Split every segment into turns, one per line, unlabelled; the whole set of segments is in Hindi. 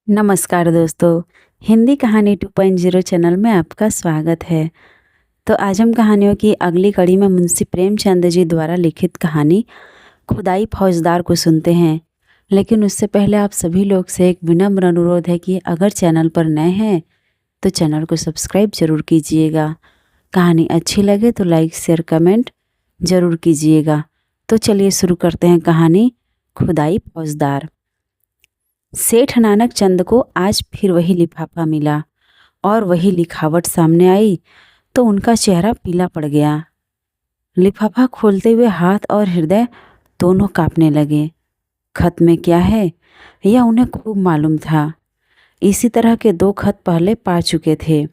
नमस्कार दोस्तों, हिंदी कहानी 2.0 चैनल में आपका स्वागत है। तो आज हम कहानियों की अगली कड़ी में मुंशी प्रेमचंद जी द्वारा लिखित कहानी खुदाई फौजदार को सुनते हैं। लेकिन उससे पहले आप सभी लोग से एक विनम्र अनुरोध है कि अगर चैनल पर नए हैं तो चैनल को सब्सक्राइब जरूर कीजिएगा। कहानी अच्छी लगे तो लाइक शेयर कमेंट ज़रूर कीजिएगा। तो चलिए शुरू करते हैं कहानी खुदाई फौजदार। सेठ नानक चंद को आज फिर वही लिफाफा मिला और वही लिखावट सामने आई तो उनका चेहरा पीला पड़ गया। लिफाफा खोलते हुए हाथ और हृदय दोनों कांपने लगे। खत में क्या है यह उन्हें खूब मालूम था। इसी तरह के 2 खत पहले पा चुके थे।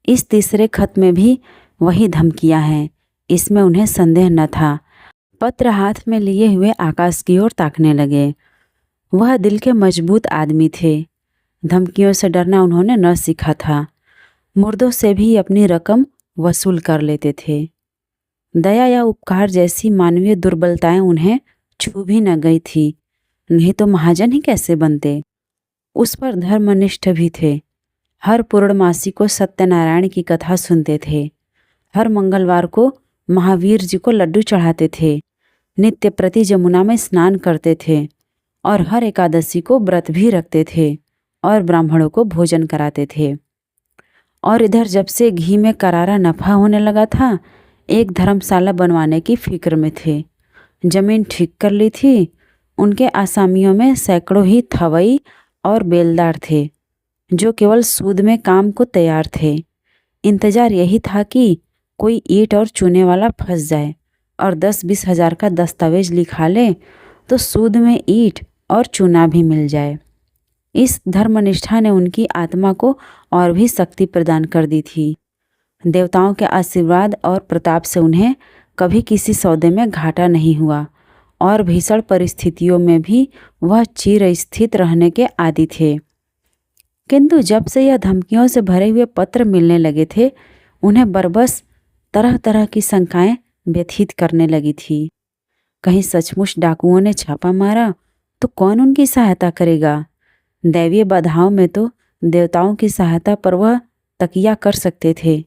इस तीसरे खत में भी वही धमकियां हैं, इसमें उन्हें संदेह न था। पत्र हाथ में लिए हुए आकाश की ओर ताकने लगे। वह दिल के मजबूत आदमी थे। धमकियों से डरना उन्होंने न सीखा था। मुर्दों से भी अपनी रकम वसूल कर लेते थे। दया या उपकार जैसी मानवीय दुर्बलताएं उन्हें छू भी न गई थी, नहीं तो महाजन ही कैसे बनते। उस पर धर्मनिष्ठ भी थे। हर पूर्णमासी को सत्यनारायण की कथा सुनते थे। हर मंगलवार को महावीर जी को लड्डू चढ़ाते थे। नित्य प्रति जमुना में स्नान करते थे और हर एकादशी को व्रत भी रखते थे और ब्राह्मणों को भोजन कराते थे। और इधर जब से घी में करारा नफा होने लगा था, एक धर्मशाला बनवाने की फिक्र में थे। जमीन ठीक कर ली थी। उनके आसामियों में सैकड़ों ही थवई और बेलदार थे जो केवल सूद में काम को तैयार थे। इंतजार यही था कि कोई ईंट और चूने वाला फंस जाए और 10-20 हजार का दस्तावेज लिखा ले तो सूद में ईंट और चूना भी मिल जाए। इस धर्मनिष्ठा ने उनकी आत्मा को और भी शक्ति प्रदान कर दी थी। देवताओं के आशीर्वाद और प्रताप से उन्हें कभी किसी सौदे में घाटा नहीं हुआ और भीषण परिस्थितियों में भी वह चिरस्थित रहने के आदी थे। किंतु जब से यह धमकियों से भरे हुए पत्र मिलने लगे थे, उन्हें बरबस तरह तरह की शंकाएं व्यथित करने लगी थी। कहीं सचमुच डाकुओं ने छापा मारा तो कौन उनकी सहायता करेगा। दैवीय बाधाओं में तो देवताओं की सहायता पर वह तकिया कर सकते थे,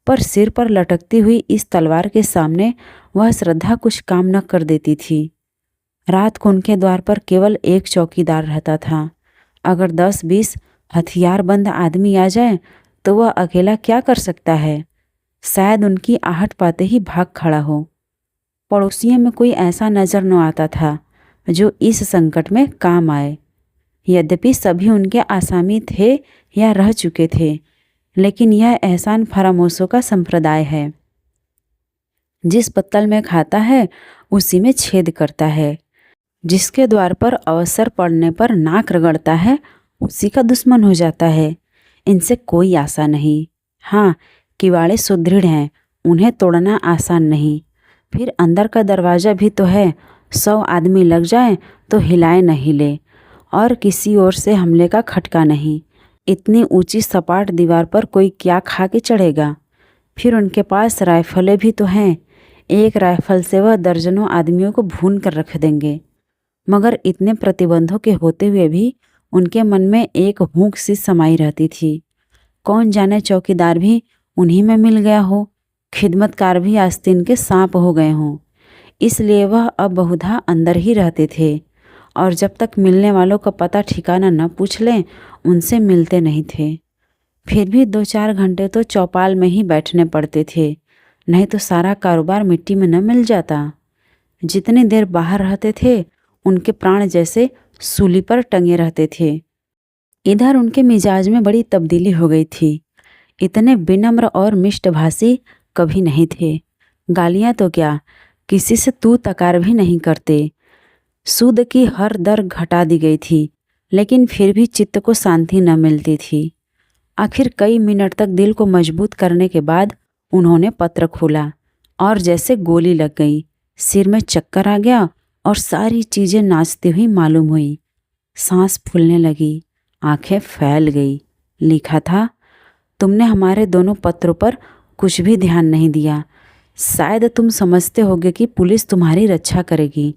पर सिर पर लटकती हुई इस तलवार के सामने वह श्रद्धा कुछ काम न कर देती थी। रात को उनके द्वार पर केवल एक चौकीदार रहता था। अगर 10-20 हथियारबंद आदमी आ जाए तो वह अकेला क्या कर सकता है। शायद उनकी आहट पाते ही भाग खड़ा हो। पड़ोसियों में कोई ऐसा नजर न आता था जो इस संकट में काम आए। यद्यपि सभी उनके आसामी थे या रह चुके थे, लेकिन यह एहसान फरामोशों का संप्रदाय है। जिस पत्तल में खाता है उसी में छेद करता है। जिसके द्वार पर अवसर पड़ने पर नाक रगड़ता है उसी का दुश्मन हो जाता है। इनसे कोई आशा नहीं। हाँ, किवाड़े सुदृढ़ हैं, उन्हें तोड़ना आसान नहीं। फिर अंदर का दरवाज़ा भी तो है। 100 आदमी लग जाए तो हिलाए न हिले और किसी ओर से हमले का खटका नहीं। इतनी ऊंची सपाट दीवार पर कोई क्या खा के चढ़ेगा। फिर उनके पास राइफलें भी तो हैं। एक राइफल से वह दर्जनों आदमियों को भून कर रख देंगे। मगर इतने प्रतिबंधों के होते हुए भी उनके मन में एक भूख सी समाई रहती थी। कौन जाने चौकीदार भी उन्हीं में मिल गया हो, खिदमतकार भी आस्तीन के सांप हो गए हों। इसलिए वह अब बहुधा अंदर ही रहते थे और जब तक मिलने वालों का पता ठिकाना न पूछ लें उनसे मिलते नहीं थे। फिर भी 2-4 घंटे तो चौपाल में ही बैठने पड़ते थे, नहीं तो सारा कारोबार मिट्टी में न मिल जाता। जितनी देर बाहर रहते थे उनके प्राण जैसे सूली पर टंगे रहते थे। इधर उनके मिजाज में बड़ी तब्दीली हो गई थी। इतने विनम्र और मिष्टभाषी कभी नहीं थे। गालियाँ तो क्या, किसी से तू तकार भी नहीं करते। सूद की हर दर घटा दी गई थी, लेकिन फिर भी चित्त को शांति न मिलती थी। आखिर कई मिनट तक दिल को मजबूत करने के बाद उन्होंने पत्र खोला और जैसे गोली लग गई। सिर में चक्कर आ गया और सारी चीज़ें नाचती हुई मालूम हुई। सांस फूलने लगी, आंखें फैल गई। लिखा था, तुमने हमारे दोनों पत्रों पर कुछ भी ध्यान नहीं दिया। शायद तुम समझते होगे कि पुलिस तुम्हारी रक्षा करेगी,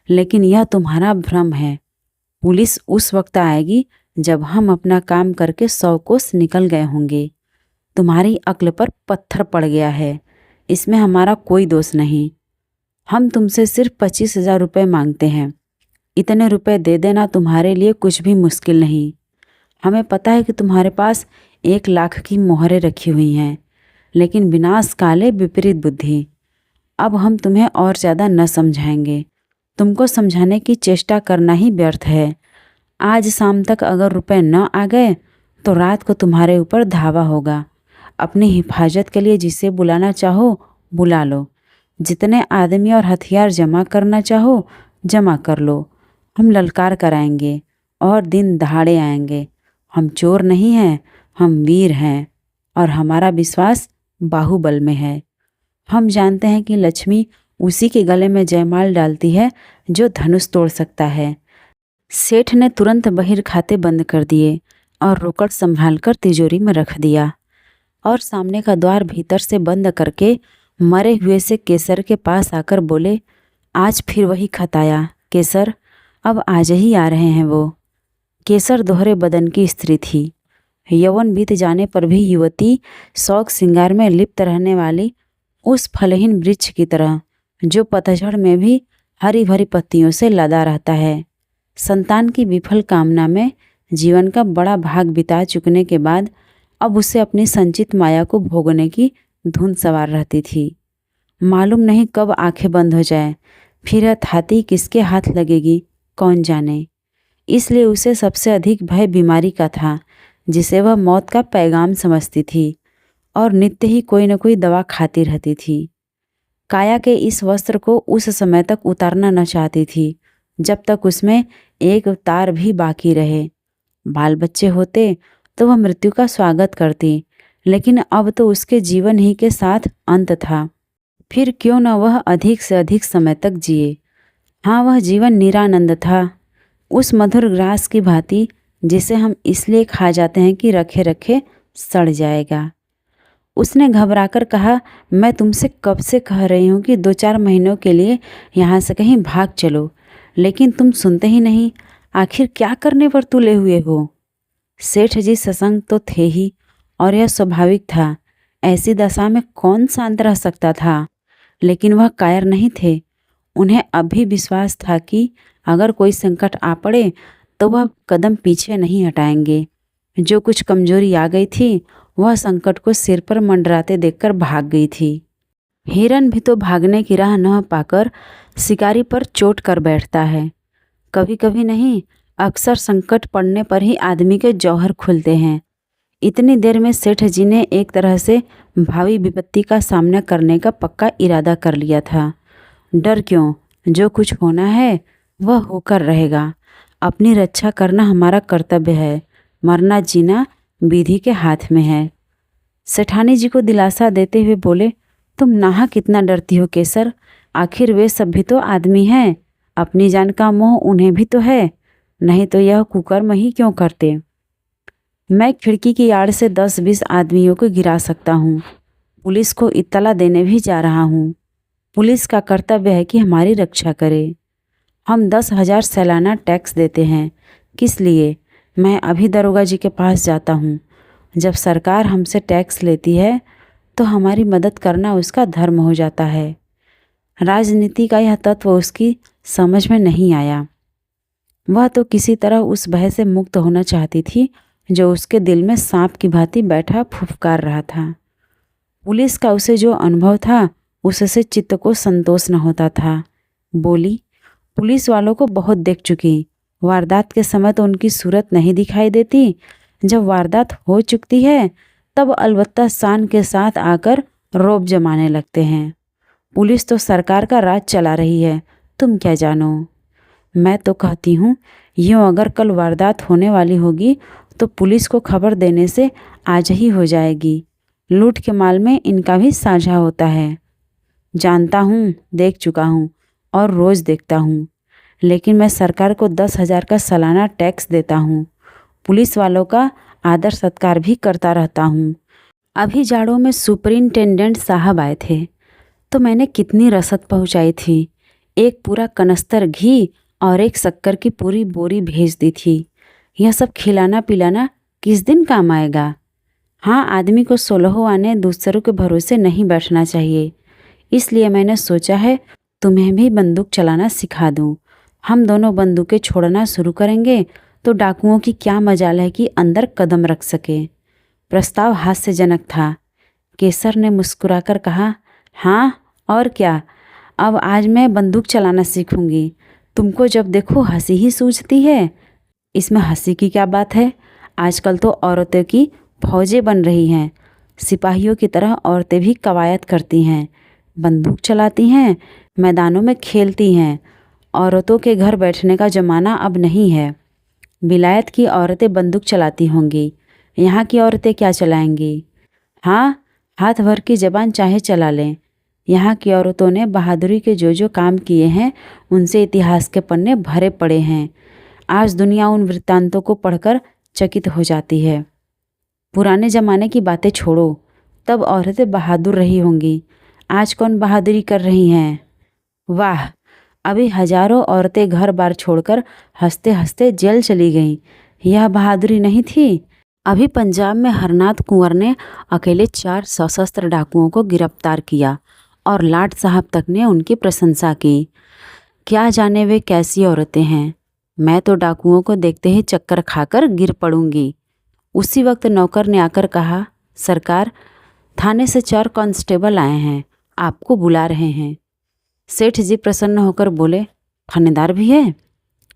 लेकिन यह तुम्हारा भ्रम है। पुलिस उस वक्त आएगी जब हम अपना काम करके 100 कोस निकल गए होंगे। तुम्हारी अक्ल पर पत्थर पड़ गया है, इसमें हमारा कोई दोष नहीं। हम तुमसे सिर्फ 25,000 रुपये मांगते हैं। इतने रुपए दे देना तुम्हारे लिए कुछ भी मुश्किल नहीं। हमें पता है कि तुम्हारे पास 1,00,000 की मोहरें रखी हुई हैं, लेकिन विनाश काले विपरीत बुद्धि। अब हम तुम्हें और ज़्यादा न समझाएंगे। तुमको समझाने की चेष्टा करना ही व्यर्थ है। आज शाम तक अगर रुपए न आ गए तो रात को तुम्हारे ऊपर धावा होगा। अपनी हिफाजत के लिए जिसे बुलाना चाहो बुला लो। जितने आदमी और हथियार जमा करना चाहो जमा कर लो। हम ललकार कराएंगे और दिन दहाड़े आएंगे। हम चोर नहीं हैं, हम वीर हैं और हमारा विश्वास बाहुबल में है। हम जानते हैं कि लक्ष्मी उसी के गले में जयमाल डालती है जो धनुष तोड़ सकता है। सेठ ने तुरंत बहिर खाते बंद कर दिए और रोकड़ संभालकर तिजोरी में रख दिया और सामने का द्वार भीतर से बंद करके मरे हुए से केसर के पास आकर बोले, आज फिर वही खत आया केसर, अब आज ही आ रहे हैं वो। केसर दोहरे बदन की स्त्री थी। यौवन बीत जाने पर भी युवती शौक श्रृंगार में लिप्त रहने वाली उस फलहीन वृक्ष की तरह जो पतझड़ में भी हरी भरी पत्तियों से लदा रहता है। संतान की विफल कामना में जीवन का बड़ा भाग बिता चुकने के बाद अब उसे अपनी संचित माया को भोगने की धुन सवार रहती थी। मालूम नहीं कब आंखें बंद हो जाए, फिर यह थाती किसके हाथ लगेगी कौन जाने। इसलिए उसे सबसे अधिक भय बीमारी का था, जिसे वह मौत का पैगाम समझती थी और नित्य ही कोई न कोई दवा खाती रहती थी। काया के इस वस्त्र को उस समय तक उतारना न चाहती थी जब तक उसमें एक तार भी बाकी रहे। बाल बच्चे होते तो वह मृत्यु का स्वागत करती, लेकिन अब तो उसके जीवन ही के साथ अंत था। फिर क्यों न वह अधिक से अधिक समय तक जिए। हाँ, वह जीवन निरानंद था, उस मधुर ग्रास की भांति जिसे हम इसलिए खा जाते हैं कि रखे रखे सड़ जाएगा। उसने घबराकर कहा, मैं तुमसे कब से कह रही हूँ कि 2-4 महीनों के लिए यहाँ से कहीं भाग चलो, लेकिन तुम सुनते ही नहीं। आखिर क्या करने पर तुले हुए हो। सेठ जी सशंक तो थे ही और यह स्वाभाविक था। ऐसी दशा में कौन शांत रह सकता था, लेकिन वह कायर नहीं थे। उन्हें अब भी विश्वास था कि अगर कोई संकट आ पड़े तो वह कदम पीछे नहीं हटाएंगे। जो कुछ कमजोरी आ गई थी वह संकट को सिर पर मंडराते देखकर भाग गई थी। हिरन भी तो भागने की राह न पाकर शिकारी पर चोट कर बैठता है। कभी कभी नहीं, अक्सर संकट पड़ने पर ही आदमी के जौहर खुलते हैं। इतनी देर में सेठ जी ने एक तरह से भावी विपत्ति का सामना करने का पक्का इरादा कर लिया था। डर क्यों, जो कुछ होना है वह होकर रहेगा। अपनी रक्षा करना हमारा कर्तव्य है, मरना जीना विधि के हाथ में है। सेठानी जी को दिलासा देते हुए बोले, तुम नाहक कितना डरती हो केसर, आखिर वे सब भी तो आदमी हैं। अपनी जान का मोह उन्हें भी तो है, नहीं तो यह कुकर्म ही क्यों करते। मैं खिड़की की आड़ से 10-20 आदमियों को गिरा सकता हूँ। पुलिस को इत्तला देने भी जा रहा हूँ। पुलिस का कर्तव्य है कि हमारी रक्षा करे। हम 10,000 सालाना टैक्स देते हैं। किस लिए? मैं अभी दरोगा जी के पास जाता हूँ। जब सरकार हमसे टैक्स लेती है तो हमारी मदद करना उसका धर्म हो जाता है। राजनीति का यह तत्व उसकी समझ में नहीं आया। वह तो किसी तरह उस भय से मुक्त होना चाहती थी जो उसके दिल में सांप की भांति बैठा फुफकार रहा था। पुलिस का उसे जो अनुभव था उससे चित्त को संतोष न होता था। बोली, पुलिस वालों को बहुत देख चुकी। वारदात के समय तो उनकी सूरत नहीं दिखाई देती, जब वारदात हो चुकती है तब अलबत्ता शान के साथ आकर रौब जमाने लगते हैं। पुलिस तो सरकार का राज चला रही है, तुम क्या जानो। मैं तो कहती हूँ यूँ अगर कल वारदात होने वाली होगी तो पुलिस को खबर देने से आज ही हो जाएगी। लूट के माल में इनका भी साझा होता है। जानता हूँ, देख चुका हूँ और रोज़ देखता हूँ, लेकिन मैं सरकार को 10,000 का सालाना टैक्स देता हूँ। पुलिस वालों का आदर सत्कार भी करता रहता हूँ। अभी जाड़ों में सुपरिंटेंडेंट साहब आए थे तो मैंने कितनी रसद पहुँचाई थी। एक पूरा कनस्तर घी और एक शक्कर की पूरी बोरी भेज दी थी। यह सब खिलाना पिलाना किस दिन काम आएगा। हाँ, आदमी को 16 आने दूसरों के भरोसे नहीं बैठना चाहिए। इसलिए मैंने सोचा है तुम्हें भी बंदूक चलाना सिखा दूँ। हम दोनों बंदूकें छोड़ना शुरू करेंगे तो डाकुओं की क्या मजाल है कि अंदर कदम रख सके। प्रस्ताव हास्यजनक था। केसर ने मुस्कुराकर कहा, हाँ और क्या, अब आज मैं बंदूक चलाना सीखूंगी। तुमको जब देखो हंसी ही सूझती है। इसमें हंसी की क्या बात है। आजकल तो औरतों की फौजें बन रही हैं। सिपाहियों की तरह औरतें भी कवायद करती हैं, बंदूक चलाती हैं, मैदानों में खेलती हैं। औरतों के घर बैठने का ज़माना अब नहीं है। विलायत की औरतें बंदूक चलाती होंगी, यहाँ की औरतें क्या चलाएंगी। हाँ, हाथ भर की ज़बान चाहे चला लें। यहाँ की औरतों ने बहादुरी के जो काम किए हैं उनसे इतिहास के पन्ने भरे पड़े हैं। आज दुनिया उन वृत्तांतों को पढ़कर चकित हो जाती है। पुराने ज़माने की बातें छोड़ो, तब औरतें बहादुर रही होंगी। आज कौन बहादुरी कर रही हैं। वाह, अभी हजारों औरतें घर बार छोड़कर हंसते हंसते जेल चली गईं। यह बहादुरी नहीं थी। अभी पंजाब में हरनाथ कुंवर ने अकेले 4 सशस्त्र डाकुओं को गिरफ्तार किया और लाट साहब तक ने उनकी प्रशंसा की। क्या जाने वे कैसी औरतें हैं। मैं तो डाकुओं को देखते ही चक्कर खाकर गिर पड़ूंगी। उसी वक्त नौकर ने आकर कहा, सरकार, थाने से 4 कांस्टेबल आए हैं, आपको बुला रहे हैं। सेठ जी प्रसन्न होकर बोले, थानेदार भी है।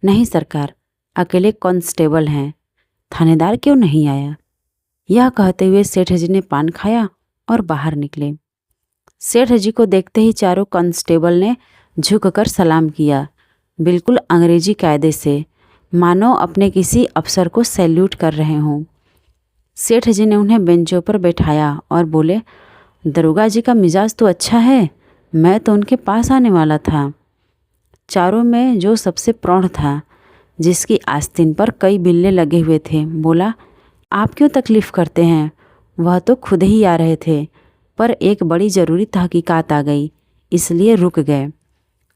नहीं सरकार, अकेले कांस्टेबल हैं, थानेदार क्यों नहीं आया। यह कहते हुए सेठ जी ने पान खाया और बाहर निकले। सेठ जी को देखते ही चारों कांस्टेबल ने झुककर सलाम किया, बिल्कुल अंग्रेजी कायदे से, मानो अपने किसी अफसर को सैल्यूट कर रहे हों। सेठ जी ने उन्हें बेंचों पर बैठाया और बोले, दरोगा जी का मिजाज तो अच्छा है, मैं तो उनके पास आने वाला था। चारों में जो सबसे प्रौढ़ था, जिसकी आस्तीन पर कई बिल्ले लगे हुए थे, बोला, आप क्यों तकलीफ़ करते हैं। वह तो खुद ही आ रहे थे, पर एक बड़ी ज़रूरी तहकीकात आ गई, इसलिए रुक गए।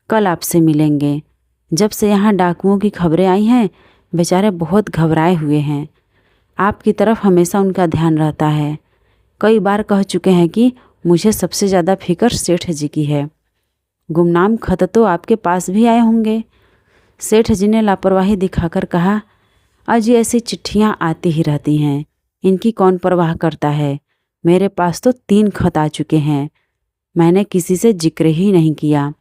कल आपसे मिलेंगे। जब से यहाँ डाकुओं की खबरें आई हैं, बेचारे बहुत घबराए हुए हैं। आपकी तरफ हमेशा उनका ध्यान रहता है। कई बार कह चुके हैं कि मुझे सबसे ज़्यादा फिक्र सेठ जी की है। गुमनाम खत तो आपके पास भी आए होंगे। सेठ जी ने लापरवाही दिखाकर कहा, आज ऐसी चिट्ठियाँ आती ही रहती हैं, इनकी कौन परवाह करता है। मेरे पास तो 3 खत आ चुके हैं, मैंने किसी से जिक्र ही नहीं किया।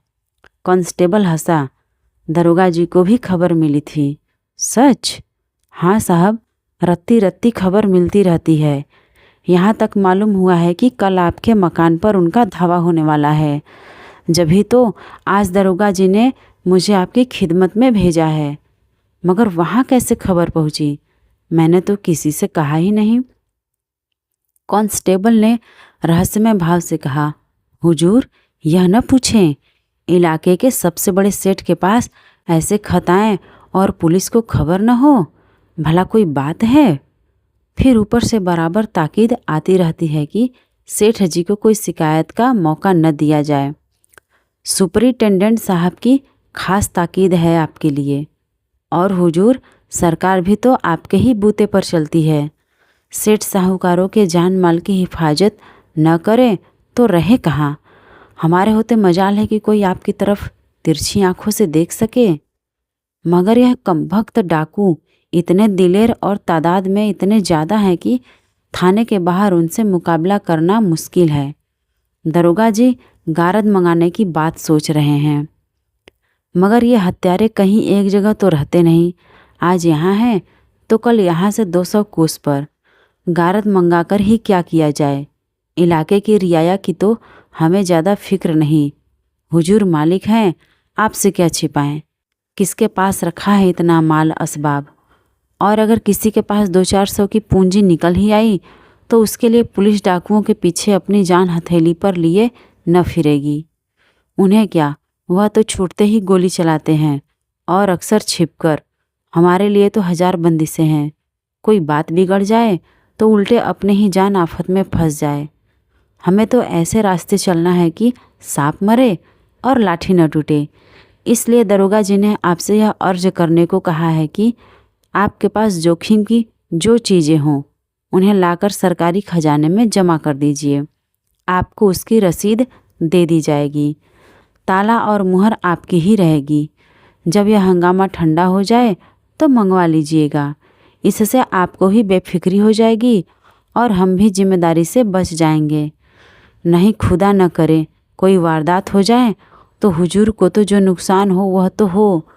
कांस्टेबल हंसा, दरोगा जी को भी खबर मिली थी। सच? हाँ साहब, रत्ती रत्ती खबर मिलती रहती है। यहाँ तक मालूम हुआ है कि कल आपके मकान पर उनका धावा होने वाला है। जभी तो आज दरोगा जी ने मुझे आपकी खिदमत में भेजा है। मगर वहाँ कैसे खबर पहुँची, मैंने तो किसी से कहा ही नहीं। कांस्टेबल ने रहस्यमय भाव से कहा, हुजूर, यह न पूछें, इलाके के सबसे बड़े सेठ के पास ऐसे खत आएं और पुलिस को खबर न हो, भला कोई बात है। फिर ऊपर से बराबर ताकीद आती रहती है कि सेठ जी को कोई शिकायत का मौका न दिया जाए। सुपरिटेंडेंट साहब की खास ताकीद है आपके लिए। और हुजूर, सरकार भी तो आपके ही बूते पर चलती है। सेठ साहूकारों के जान माल की हिफाजत न करे तो रहे कहाँ। हमारे होते मजाल है कि कोई आपकी तरफ तिरछी आंखों से देख सके। मगर यह कमबख्त डाकू इतने दिलेर और तादाद में इतने ज़्यादा हैं कि थाने के बाहर उनसे मुकाबला करना मुश्किल है। दरोगा जी गारद मंगाने की बात सोच रहे हैं। मगर ये हत्यारे कहीं एक जगह तो रहते नहीं। आज यहाँ हैं तो कल यहाँ से 200 कोस पर। गारद मंगाकर ही क्या किया जाए। इलाके की रियाया की तो हमें ज़्यादा फिक्र नहीं। हुजूर मालिक हैं, आपसे क्या छिपाएं। किसके पास रखा है इतना माल असबाब। और अगर किसी के पास 200-400 की पूंजी निकल ही आई तो उसके लिए पुलिस डाकुओं के पीछे अपनी जान हथेली पर लिए न फिरेगी। उन्हें क्या, वह तो छूटते ही गोली चलाते हैं और अक्सर छिपकर। हमारे लिए तो 1000 बंदिशें हैं। कोई बात बिगड़ जाए तो उल्टे अपने ही जान आफत में फंस जाए। हमें तो ऐसे रास्ते चलना है कि सांप मरे और लाठी न टूटे। इसलिए दरोगा जी ने आपसे यह अर्ज करने को कहा है कि आपके पास जोखिम की जो चीज़ें हों उन्हें लाकर सरकारी खजाने में जमा कर दीजिए। आपको उसकी रसीद दे दी जाएगी। ताला और मुहर आपकी ही रहेगी। जब यह हंगामा ठंडा हो जाए तो मंगवा लीजिएगा। इससे आपको ही बेफिक्री हो जाएगी और हम भी जिम्मेदारी से बच जाएंगे। नहीं खुदा न करे कोई वारदात हो जाए तो हुजूर को तो जो नुकसान हो वह तो हो,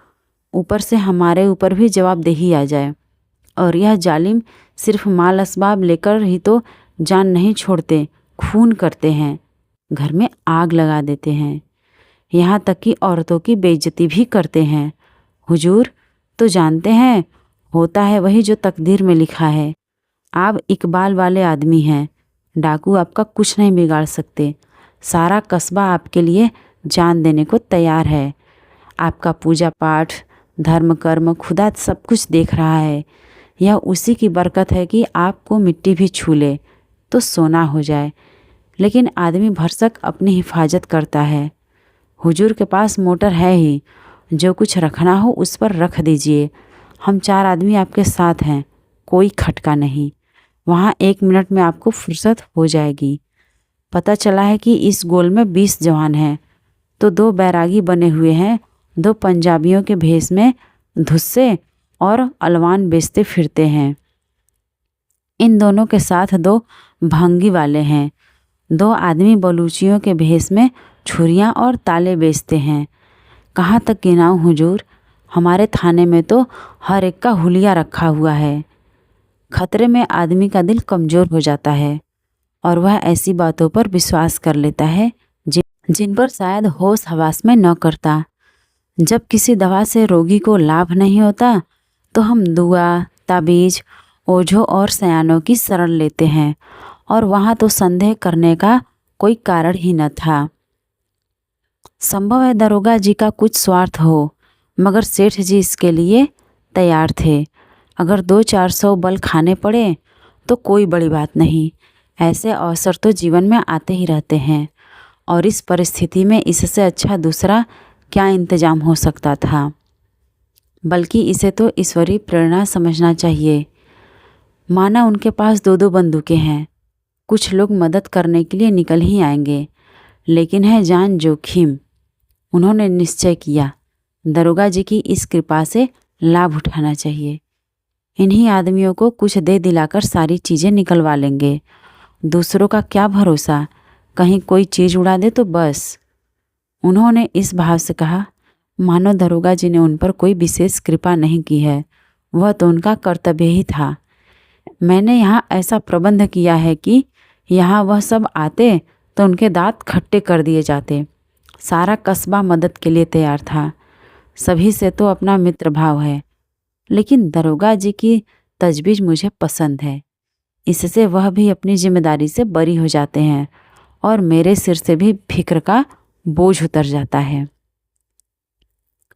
ऊपर से हमारे ऊपर भी जवाबदेही आ जाए। और यह जालिम सिर्फ माल असबाब लेकर ही तो जान नहीं छोड़ते, खून करते हैं, घर में आग लगा देते हैं, यहाँ तक कि औरतों की बेइज्जती भी करते हैं। हुजूर तो जानते हैं होता है वही जो तकदीर में लिखा है। आप इकबाल वाले आदमी हैं, डाकू आपका कुछ नहीं बिगाड़ सकते। सारा कस्बा आपके लिए जान देने को तैयार है। आपका पूजा पाठ, धर्म कर्म खुदा सब कुछ देख रहा है। यह उसी की बरकत है कि आपको मिट्टी भी छू ले तो सोना हो जाए। लेकिन आदमी भरसक अपनी हिफाजत करता है। हुजूर के पास मोटर है ही, जो कुछ रखना हो उस पर रख दीजिए। हम 4 आदमी आपके साथ हैं, कोई खटका नहीं। वहाँ 1 मिनट में आपको फुर्सत हो जाएगी। पता चला है कि इस गोल में 20 जवान हैं, तो 2 बैरागी बने हुए हैं, 2 पंजाबियों के भेष में धुस्से और अलवान बेचते फिरते हैं। इन दोनों के साथ 2 भंगी वाले हैं। 2 आदमी बलूचियों के भेष में छुरियाँ और ताले बेचते हैं। कहाँ तक गिनाऊं हुजूर, हमारे थाने में तो हर एक का हुलिया रखा हुआ है। खतरे में आदमी का दिल कमज़ोर हो जाता है और वह ऐसी बातों पर विश्वास कर लेता है जिन पर शायद होश हवास में न करता। जब किसी दवा से रोगी को लाभ नहीं होता तो हम दुआ, ताबीज, ओझों और सयानों की शरण लेते हैं, और वहाँ तो संदेह करने का कोई कारण ही न था। संभव है दरोगा जी का कुछ स्वार्थ हो, मगर सेठ जी इसके लिए तैयार थे। अगर 200-400 बल खाने पड़े तो कोई बड़ी बात नहीं। ऐसे अवसर तो जीवन में आते ही रहते हैं, और इस परिस्थिति में इससे अच्छा दूसरा क्या इंतजाम हो सकता था। बल्कि इसे तो ईश्वरीय प्रेरणा समझना चाहिए। माना उनके पास 2-2 बंदूकें हैं। कुछ लोग मदद करने के लिए निकल ही आएंगे, लेकिन है जान जोखिम। उन्होंने निश्चय किया दरोगा जी की इस कृपा से लाभ उठाना चाहिए। इन्हीं आदमियों को कुछ दे दिलाकर सारी चीज़ें निकलवा लेंगे। दूसरों का क्या भरोसा, कहीं कोई चीज़ उड़ा दे तो बस। उन्होंने इस भाव से कहा मानो दरोगा जी ने उन पर कोई विशेष कृपा नहीं की है, वह तो उनका कर्तव्य ही था। मैंने यहाँ ऐसा प्रबंध किया है कि यहाँ वह सब आते तो उनके दांत खट्टे कर दिए जाते। सारा कस्बा मदद के लिए तैयार था। सभी से तो अपना मित्र भाव है, लेकिन दरोगा जी की तजवीज़ मुझे पसंद है। इससे वह भी अपनी जिम्मेदारी से बरी हो जाते हैं और मेरे सिर से भी फिक्र का बोझ उतर जाता है।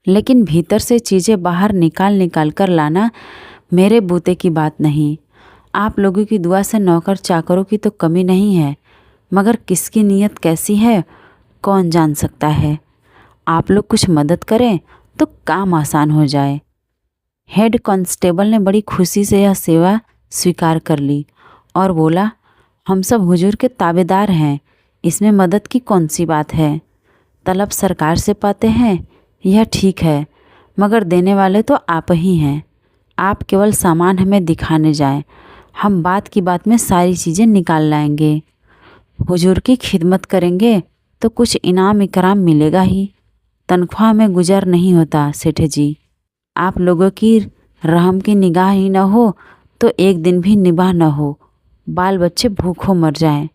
लेकिन भीतर से चीज़ें बाहर निकाल कर लाना मेरे बूते की बात नहीं। आप लोगों की दुआ से नौकर चाकरों की तो कमी नहीं है, मगर किसकी नीयत कैसी है कौन जान सकता है। आप लोग कुछ मदद करें तो काम आसान हो जाए। हेड कांस्टेबल ने बड़ी खुशी से यह सेवा स्वीकार कर ली और बोला हम सब हुजूर के ताबेदार हैं, इसमें मदद की कौन सी बात है। तलब सरकार से पाते हैं यह ठीक है, मगर देने वाले तो आप ही हैं। आप केवल सामान हमें दिखाने जाएं, हम बात की बात में सारी चीज़ें निकाल लाएंगे। हुजूर की खिदमत करेंगे तो कुछ इनाम इकराम मिलेगा ही। तनख्वाह में गुजर नहीं होता सेठ जी। आप लोगों की रहम की निगाह ही न हो तो एक दिन भी निबाह न हो, बाल बच्चे भूखों मर जाएं।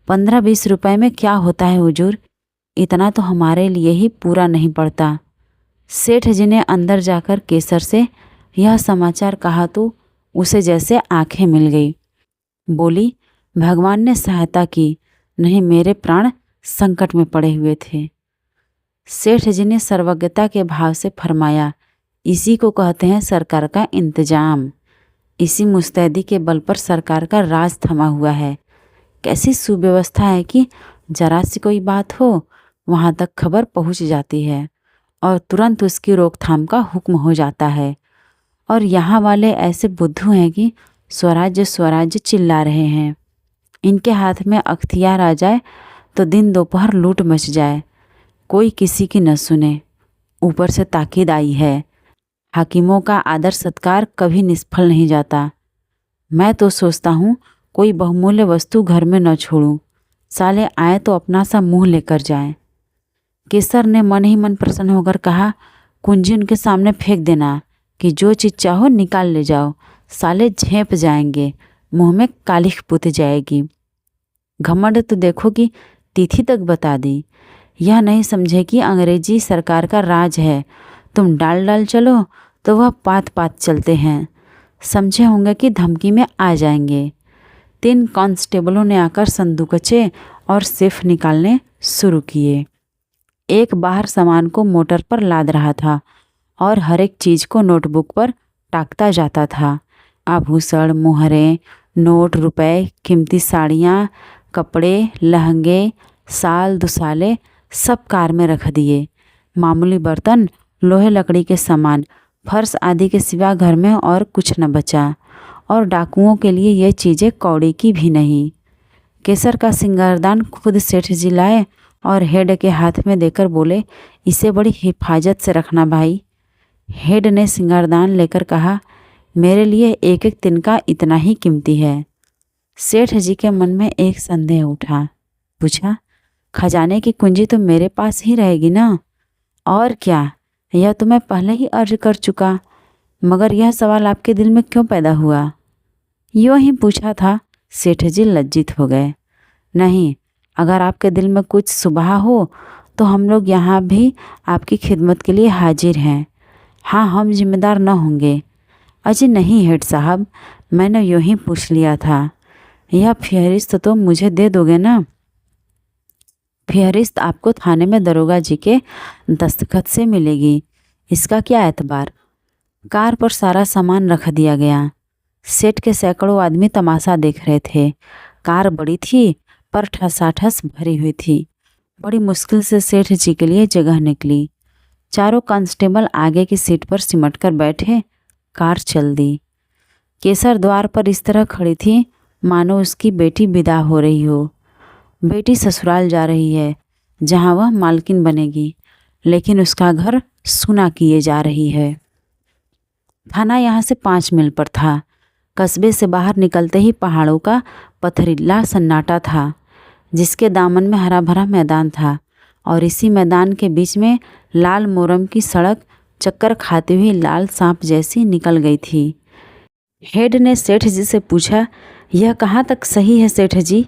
15-20 रुपए में क्या होता है हुजूर, इतना तो हमारे लिए ही पूरा नहीं पड़ता। सेठ जी ने अंदर जाकर केसर से यह समाचार कहा तो उसे जैसे आंखें मिल गई। बोली भगवान ने सहायता की, नहीं मेरे प्राण संकट में पड़े हुए थे। सेठ जी ने सर्वज्ञता के भाव से फरमाया इसी को कहते हैं सरकार का इंतजाम। इसी मुस्तैदी के बल पर सरकार का राज थमा हुआ है। कैसी सुव्यवस्था है कि जरा सी कोई बात हो वहाँ तक खबर पहुँच जाती है और तुरंत उसकी रोकथाम का हुक्म हो जाता है। और यहाँ वाले ऐसे बुद्धू हैं कि स्वराज्य स्वराज्य चिल्ला रहे हैं। इनके हाथ में अख्तियार आ जाए तो दिन दोपहर लूट मच जाए, कोई किसी की न सुने। ऊपर से ताकीद आई है, हाकिमों का आदर सत्कार कभी निष्फल नहीं जाता। मैं तो सोचता हूँ कोई बहुमूल्य वस्तु घर में न छोड़ूं, साले आए तो अपना सा मुंह लेकर जाएं। केसर ने मन ही मन प्रसन्न होकर कहा, कुंजी उनके सामने फेंक देना कि जो चीज़ चाहो निकाल ले जाओ, साले झेंप जाएंगे, मुंह में कालिख पुत जाएगी। घमंड तो देखो कि तिथि तक बता दी। यह नहीं समझे कि अंग्रेजी सरकार का राज है, तुम डाल डाल चलो तो वह पात पात चलते हैं। समझे होंगे कि धमकी में आ जाएंगे। 3 कांस्टेबलों ने आकर संदूकचे और सेफ निकालने शुरू किए। एक बाहर सामान को मोटर पर लाद रहा था और हर एक चीज़ को नोटबुक पर टाकता जाता था। आभूषण, मुहरें, नोट, रुपए, कीमती साड़ियाँ, कपड़े, लहंगे, साल दुसाले सब कार में रख दिए। मामूली बर्तन, लोहे लकड़ी के सामान, फर्श आदि के सिवा घर में और कुछ न बचा। और डाकुओं के लिए ये चीज़ें कौड़ी की भी नहीं। केसर का सिंगारदान खुद सेठ जी लाए और हेड के हाथ में देकर बोले, इसे बड़ी हिफाजत से रखना भाई। हेड ने सिंगारदान लेकर कहा, मेरे लिए एक एक तिनका इतना ही कीमती है। सेठ जी के मन में एक संदेह उठा। पूछा, खजाने की कुंजी तो मेरे पास ही रहेगी ना? और क्या, यह तो मैं पहले ही अर्ज कर चुका, मगर यह सवाल आपके दिल में क्यों पैदा हुआ? यूँ ही पूछा था। सेठ जी लज्जित हो गए। नहीं, अगर आपके दिल में कुछ सुबह हो तो हम लोग यहाँ भी आपकी खिदमत के लिए हाजिर हैं। हाँ, हम जिम्मेदार न होंगे। अजी नहीं हेड साहब, मैंने यूँ ही पूछ लिया था। यह फहरिस्त तो मुझे दे दोगे ना? फहरिस्त आपको थाने में दरोगा जी के दस्तखत से मिलेगी, इसका क्या एतबार। कार पर सारा सामान रख दिया गया। सेठ के सैकड़ों आदमी तमाशा देख रहे थे। कार बड़ी थी पर ठसाठस भरी हुई थी। बड़ी मुश्किल से सेठ जी के लिए जगह निकली। चारों कांस्टेबल आगे की सीट पर सिमट कर बैठे। कार चल दी। केसर द्वार पर इस तरह खड़ी थी मानो उसकी बेटी विदा हो रही हो। बेटी ससुराल जा रही है जहाँ वह मालकिन बनेगी, लेकिन उसका घर सुना किए जा रही है। थाना यहाँ से 5 मील पर था। कस्बे से बाहर निकलते ही पहाड़ों का पथरीला सन्नाटा था, जिसके दामन में हरा भरा मैदान था और इसी मैदान के बीच में लाल मोरम की सड़क चक्कर खाती हुई लाल सांप जैसी निकल गई थी। हेड ने सेठ जी से पूछा, यह कहाँ तक सही है सेठ जी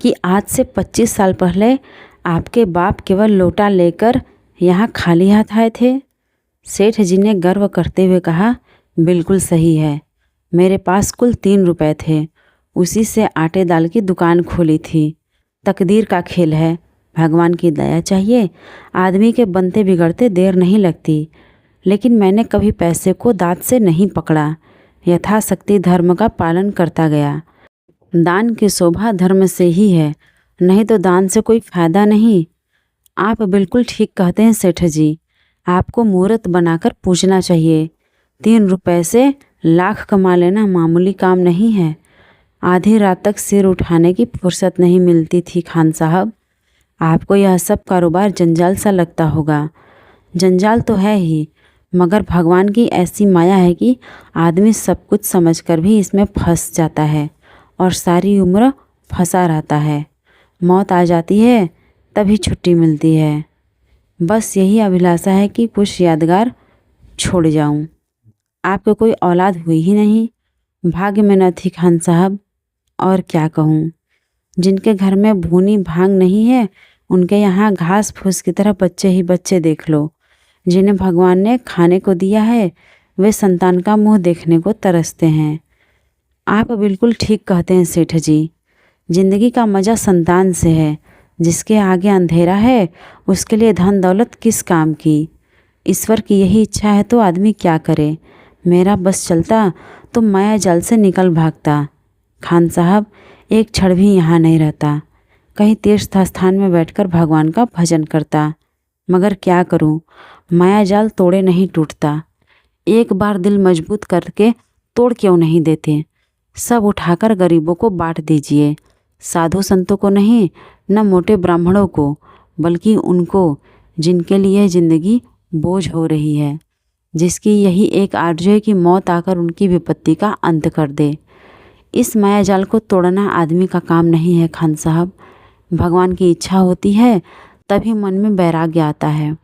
कि आज से 25 साल पहले आपके बाप केवल लोटा लेकर यहाँ खाली हाथ आए थे? सेठ जी ने गर्व करते हुए कहा, बिल्कुल सही है। मेरे पास कुल 3 रुपए थे, उसी से आटे दाल की दुकान खोली थी। तकदीर का खेल है, भगवान की दया चाहिए, आदमी के बनते बिगड़ते देर नहीं लगती। लेकिन मैंने कभी पैसे को दांत से नहीं पकड़ा, यथाशक्ति धर्म का पालन करता गया। दान की शोभा धर्म से ही है, नहीं तो दान से कोई फायदा नहीं। आप बिल्कुल ठीक कहते हैं सेठ जी, आपको मूर्त बनाकर पूजना चाहिए। 3 रुपए से लाख कमा लेना मामूली काम नहीं है। आधी रात तक सिर उठाने की फुर्सत नहीं मिलती थी खान साहब। आपको यह सब कारोबार जंजाल सा लगता होगा। जंजाल तो है ही, मगर भगवान की ऐसी माया है कि आदमी सब कुछ समझकर भी इसमें फंस जाता है और सारी उम्र फंसा रहता है। मौत आ जाती है तभी छुट्टी मिलती है। बस यही अभिलाषा है कि कुछ यादगार छोड़ जाऊं। आपको कोई औलाद हुई ही नहीं, भाग्य में न थी खान साहब। और क्या कहूँ, जिनके घर में भूनी भांग नहीं है उनके यहाँ घास फूस की तरह बच्चे ही बच्चे देख लो। जिन्हें भगवान ने खाने को दिया है वे संतान का मुंह देखने को तरसते हैं। आप बिल्कुल ठीक कहते हैं सेठ जी, जिंदगी का मज़ा संतान से है। जिसके आगे अंधेरा है उसके लिए धन दौलत किस काम की। ईश्वर की यही इच्छा है तो आदमी क्या करे। मेरा बस चलता तो माया जाल से निकल भागता। खान साहब, एक क्षण भी यहाँ नहीं रहता, कहीं तीर्थ स्थान में बैठकर भगवान का भजन करता। मगर क्या करूँ, माया जाल तोड़े नहीं टूटता। एक बार दिल मजबूत करके तोड़ क्यों नहीं देते। सब उठाकर गरीबों को बांट दीजिए, साधु संतों को नहीं, न मोटे ब्राह्मणों को, बल्कि उनको जिनके लिए ज़िंदगी बोझ हो रही है, जिसकी यही एक आरज़ू है कि मौत आकर उनकी विपत्ति का अंत कर दे। इस माया जाल को तोड़ना आदमी का काम नहीं है खान साहब। भगवान की इच्छा होती है तभी मन में वैराग्य आता है।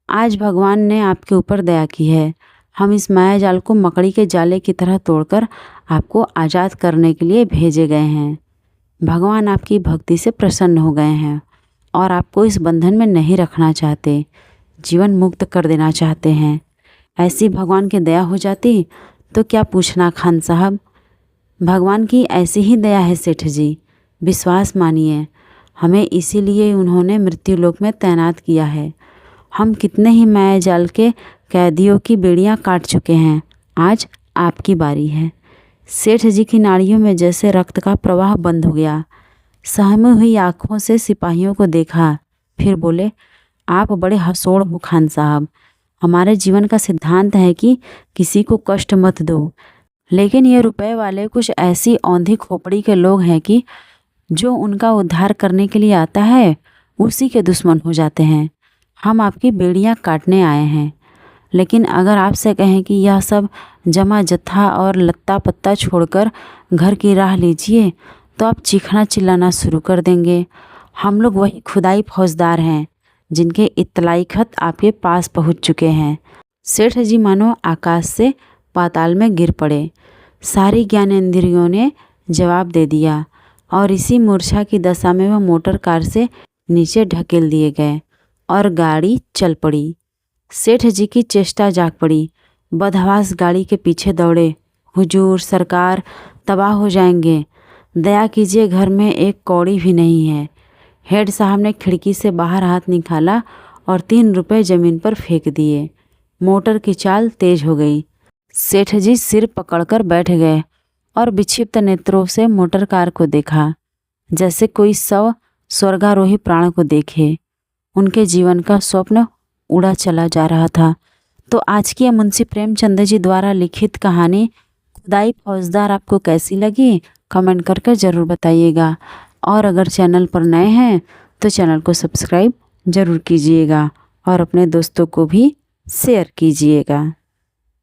आज भगवान ने आपके ऊपर दया की है। हम इस माया जाल को मकड़ी के जाले की तरह तोड़कर आपको आज़ाद करने के लिए भेजे गए हैं। भगवान आपकी भक्ति से प्रसन्न हो गए हैं और आपको इस बंधन में नहीं रखना चाहते, जीवन मुक्त कर देना चाहते हैं। ऐसी भगवान की दया हो जाती तो क्या पूछना खान साहब। भगवान की ऐसी ही दया है सेठ जी, विश्वास मानिए। हमें इसीलिए उन्होंने मृत्युलोक में तैनात किया है। हम कितने ही माया जाल के कैदियों की बेड़ियां काट चुके हैं, आज आपकी बारी है। सेठ जी की नाड़ियों में जैसे रक्त का प्रवाह बंद हो गया। सहमी हुई आँखों से सिपाहियों को देखा, फिर बोले, आप बड़े हंसोड़ हो खान साहब। हमारे जीवन का सिद्धांत है कि किसी को कष्ट मत दो, लेकिन ये रुपए वाले कुछ ऐसी औंधी खोपड़ी के लोग हैं कि जो उनका उद्धार करने के लिए आता है उसी के दुश्मन हो जाते हैं। हम आपकी बेड़ियां काटने आए हैं, लेकिन अगर आपसे कहें कि यह सब जमा जत्था और लत्ता पत्ता छोड़कर घर की राह लीजिए तो आप चीखना चिल्लाना शुरू कर देंगे। हम लोग वही खुदाई फौजदार हैं जिनके इत्तलाई खत आपके पास पहुंच चुके हैं। सेठ जी मानो आकाश से पाताल में गिर पड़े। सारी ज्ञानेंद्रियों ने जवाब दे दिया और इसी मूर्छा की दशा में वह मोटर कार से नीचे ढकेल दिए गए और गाड़ी चल पड़ी। सेठ जी की चेष्टा जाग पड़ी। बदहवास गाड़ी के पीछे दौड़े। हुजूर सरकार तबाह हो जाएंगे, दया कीजिए, घर में एक कौड़ी भी नहीं है। हेड साहब ने खिड़की से बाहर हाथ निकाला और 3 रुपए ज़मीन पर फेंक दिए। मोटर की चाल तेज हो गई। सेठ जी सिर पकड़कर बैठ गए और विक्षिप्त नेत्रों से मोटर कार को देखा, जैसे कोई स्वर्गारोही प्राण को देखे। उनके जीवन का स्वप्न उड़ा चला जा रहा था। तो आज की मुंशी प्रेमचंद जी द्वारा लिखित कहानी खुदाई फौजदार आपको कैसी लगी, कमेंट करके ज़रूर बताइएगा। और अगर चैनल पर नए हैं तो चैनल को सब्सक्राइब ज़रूर कीजिएगा और अपने दोस्तों को भी शेयर कीजिएगा।